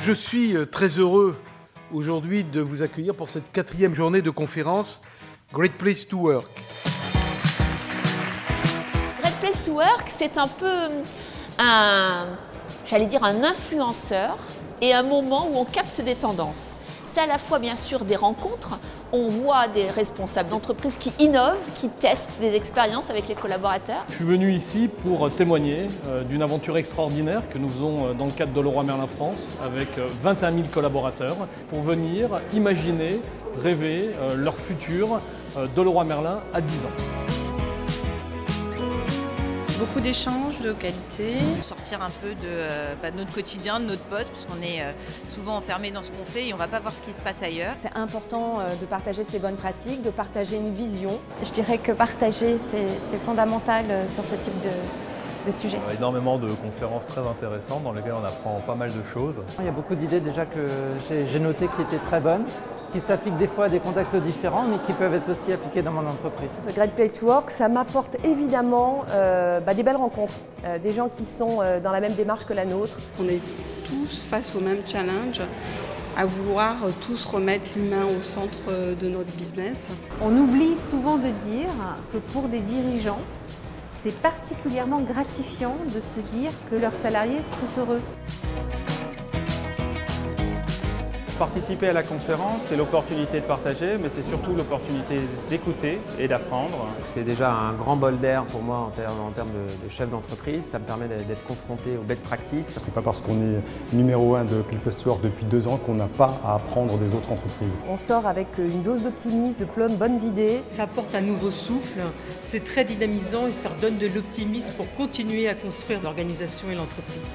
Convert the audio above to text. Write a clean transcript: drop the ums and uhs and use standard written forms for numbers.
Je suis très heureux aujourd'hui de vous accueillir pour cette 4e journée de conférence Great Place to Work. Great Place to Work, c'est un peu un influenceur et un moment où on capte des tendances. C'est à la fois bien sûr des rencontres, on voit des responsables d'entreprises qui innovent, qui testent des expériences avec les collaborateurs. Je suis venu ici pour témoigner d'une aventure extraordinaire que nous faisons dans le cadre de Leroy Merlin France avec 21 000 collaborateurs pour venir imaginer, rêver leur futur de Leroy Merlin à 10 ans. Beaucoup d'échanges de qualité, sortir un peu de notre quotidien, de notre poste, puisqu'on est souvent enfermé dans ce qu'on fait et on ne va pas voir ce qui se passe ailleurs. C'est important de partager ses bonnes pratiques, de partager une vision. Je dirais que partager, c'est fondamental sur ce type de sujet. Énormément de conférences très intéressantes dans lesquelles on apprend pas mal de choses. Il y a beaucoup d'idées déjà que j'ai notées qui étaient très bonnes, qui s'appliquent des fois à des contextes différents, mais qui peuvent être aussi appliquées dans mon entreprise. Le Great Place to Work, ça m'apporte évidemment des belles rencontres, des gens qui sont dans la même démarche que la nôtre. On est tous face au même challenge, à vouloir tous remettre l'humain au centre de notre business. On oublie souvent de dire que pour des dirigeants, c'est particulièrement gratifiant de se dire que leurs salariés sont heureux. Participer à la conférence, c'est l'opportunité de partager, mais c'est surtout l'opportunité d'écouter et d'apprendre. C'est déjà un grand bol d'air pour moi en termes de chef d'entreprise. Ça me permet d'être confronté aux best practices. Ce n'est pas parce qu'on est numéro 1 de Great Place to Work depuis 2 ans qu'on n'a pas à apprendre des autres entreprises. On sort avec une dose d'optimisme, de plein de bonnes idées. Ça apporte un nouveau souffle, c'est très dynamisant et ça redonne de l'optimisme pour continuer à construire l'organisation et l'entreprise.